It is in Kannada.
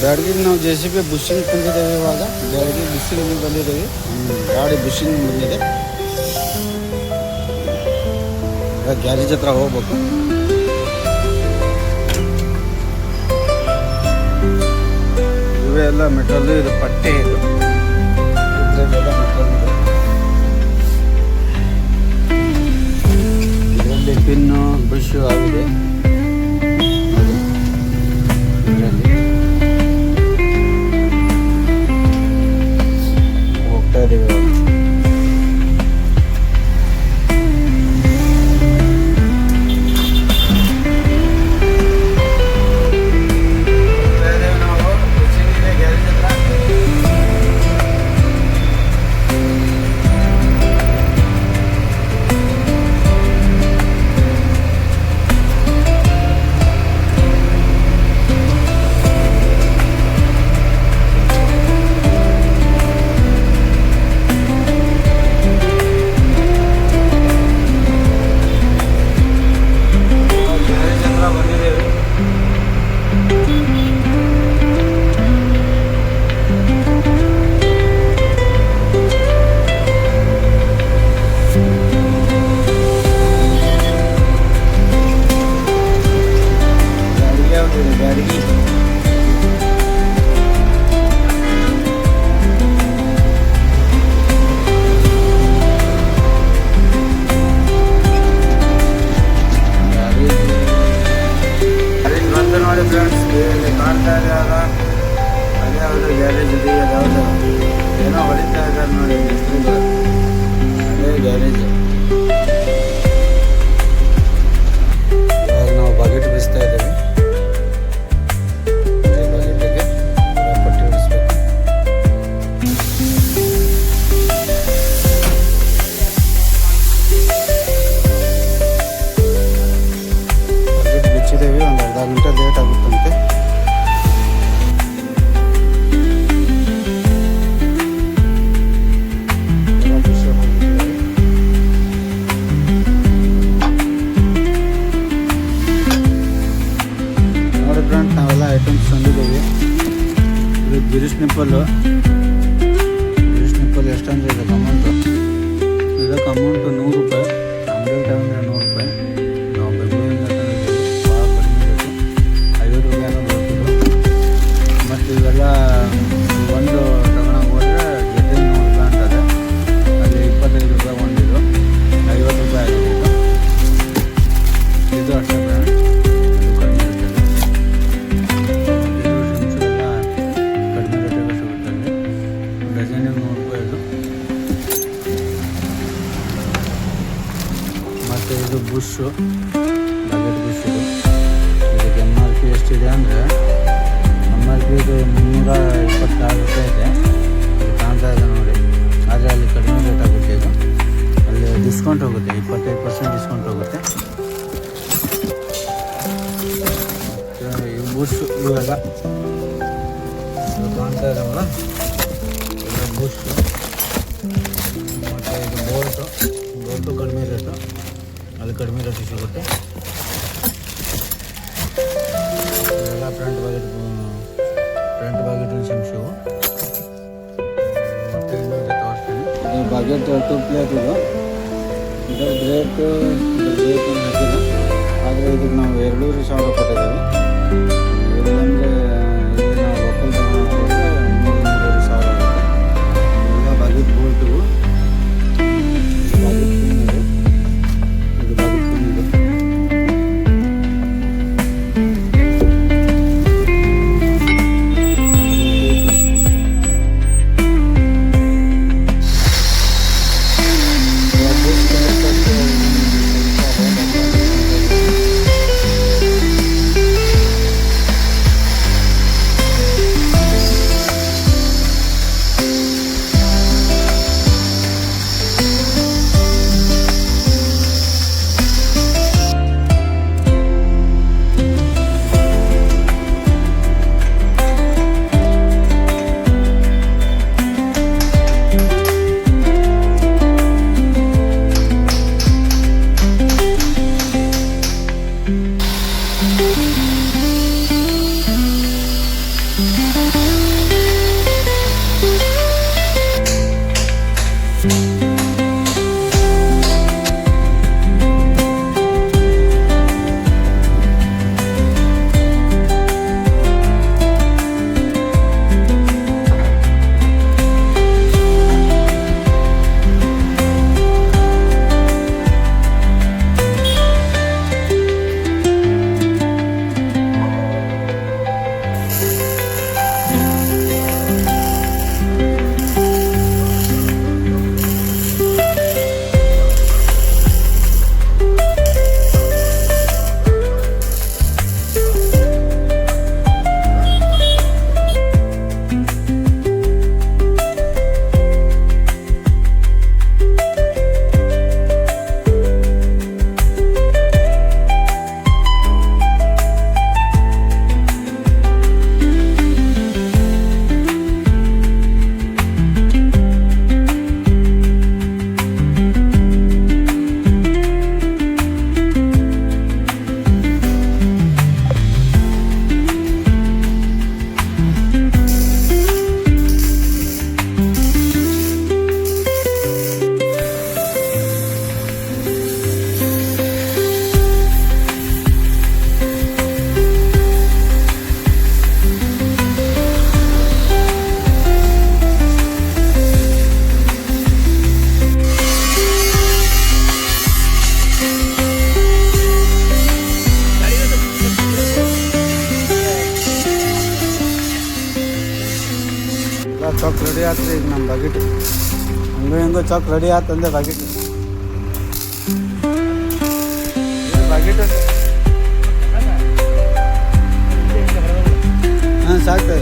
ಬ್ಯಾಡಗಿಗೆ ನಾವು JCB ಬುಷಿಂಗ್ ತಂದಿದ್ದೇವೆ. ಇವಾಗ ಬ್ಯಾಡಗಿ ಬುಷಿಂಗ್ ಬಂದಿದ್ದೇವೆ. ಗಾಡಿ ಬುಷಿಂಗ್ ಬಂದಿದೆ. ಈಗ ಗ್ಯಾರೇಜ್ ಹತ್ರ ಹೋಗ್ಬೇಕು. ಇವೇ ಎಲ್ಲ ಮೆಟಲ್, ಇದು ಪಟ್ಟೆ, ಇದು ಇದರಲ್ಲೆಲ್ಲ ಮೆಟಲ್ ಇದೆ. ಇದರಲ್ಲಿ ಪಿನ್ನು ಬುಷು ಆಗಿದೆ. ಹೋಗ್ತಾ ಇದ್ದೀವಿ. ನೋಡಿ ಫ್ರೆಂಡ್ಸ್, ಇಲ್ಲಿ ಕಾಣ್ತಾ ಇದೆ ಅಲ್ಲ, ಅದೇ ಯಾವುದು ಗ್ಯಾರೇಜ್ ಇದೆ. ಯಾವುದು ಏನೋ ಹೊಡಿತಾ ಇದ್ದಾರೆ ನೋಡಿ, ಅದೇ ಗ್ಯಾರೇಜ್. ಇವಾಗ ನಾವು ಬಕೆಟ್ ಬಿಡಿಸ್ತಾ ಇದ್ದೇವೆ. ಬಕೆಟಿಗೆ ಪಟ್ಟಿ ಹೊಡಿಸ್ಬೇಕು. ಬಕೆಟ್ ಬಿಚ್ಚಿದ್ದೇವೆ. ಒಂದು ಅರ್ಧ ಗಂಟೆ ಲೇಟ್ ಆಗುತ್ತಂತೆ. ನೋಡಿ ಫ್ರೆಂಡ್ಸ್, ನಾವೆಲ್ಲ ಐಟಮ್ಸ್ ತಂದಿದ್ದೇವೆ. ಇದು ಗಿರೀಶ್ ನಿಪ್ಪಲ್ಲು. ಗಿರೀಶ್ ನಿಪ್ಪಲ್ ಎಷ್ಟಂದ್ರೆ ಇದಕ್ಕೆ ಅಮೌಂಟು 100 ರೂಪಾಯಿ. ಅಂಗಡಿ ತಗೊಂಡ್ರೆ 100 ರೂಪಾಯಿ. ನಾವು ಬೆಂಗಳೂರಿಂದ ತಂದಿದ್ದೇವೆ. ಭಾಳ ಕಡಿಮೆ ರೇಟು, 50 ರೂಪಾಯಿನೂ ಬರ್ತದೆ. ಮತ್ತು ಇವೆಲ್ಲ ಒಂದು ತಗೊಳಕ್ಕೆ ಹೋದರೆ ಜೊತೆ 100 ರೂಪಾಯಿ ಅಂತದೆ. ಅಲ್ಲಿ 25 ರೂಪಾಯಿ ಒಂದಿದು, 50 ರೂಪಾಯಿ ಆಗಿದೆ ಇದು ಅಷ್ಟೇ ಫ್ರೆಂಡ್ಸ್. ಇದು ಕಡಿಮೆ ರೇಟಲ್ಲಿ ಎಲ್ಲ ಕಡಿಮೆ ರೇಟಿಗೆ ಸಿಗುತ್ತದೆ. ಡಜನಿಗೆ 100 ರೂಪಾಯಿ ಇದು. ಮತ್ತು ಇದು ಬುಷು, ಬಕೆಟ್ ಬುಷ್. ಇದಕ್ಕೆ MRP ಎಷ್ಟಿದೆ ಅಂದರೆ, MRP ಇದು 326 ರೂಪಾಯಿ ಇದೆ. ಇದು ಕಾಣ್ತಾ ಇದೆ ನೋಡಿ. ಆದರೆ ಅಲ್ಲಿ ಕಡಿಮೆ ರೇಟ್ ಆಗುತ್ತೆ. ಇದು ಅಲ್ಲಿ ಡಿಸ್ಕೌಂಟ್ ಹೋಗುತ್ತೆ, 25% ಡಿಸ್ಕೌಂಟ್ ಹೋಗುತ್ತೆ. ಈ ಬುಷ್ ಇವೆಲ್ಲ ಇದು ಕಾಣ್ತಾ ಇದ್ದಾವಲ್ಲ, ಇದು ಬುಷ್. ಮತ್ತು ಇದು ಬೋಲ್ಟು ಕಡಿಮೆ ರೇಟು, ಅಲ್ಲಿ ಕಡಿಮೆ ರೇಟು ಸಿಗುತ್ತೆ. ಇವೆಲ್ಲ ಫ್ರಂಟ್ ಬಾಗೆಟ್ ಶಂಶಿವು. ಮತ್ತು ಇನ್ನೊಂದು ತೋರಿಸ್ತೀನಿ. ಇದು ಬಾಗೆಟ್ 2 ಪ್ಲೇಟ್. ಇದರ ಬ್ರೇಕು ಹಾಕಿಲ್ಲ, ಆದರೆ ಇದಕ್ಕೆ ನಾವು 2,500 ಕೊಟ್ಟಿದ್ದೇವೆ. ಇಲ್ಲಂದರೆ ಇಲ್ಲಿ ನಾವು ಲೋಕಲ್ ತಗೊಂಡ್ರೆ 3,500 ಆಗುತ್ತೆ. ಇವೆಲ್ಲ ಬಾಗೆಟ್ ಬೋಲ್ಟು. ಬಾಗೆಟ್ ಪಿನ್ ಇದು, ಇದು ಬಾಗೆಟ್ ಪಿನ್ ಇದು. ಚಾಕ್ ರೆಡಿ ಆತ್ರಿ ಈಗ ನಮ್ಮ ಬಕೆಟ್ ಹೆಂಗೋ ಚಾಕ್ ರೆಡಿ ಆತಂದೆ ಬಕೆಟ್ ಹಾಂ ಸಾಕ್ತಾ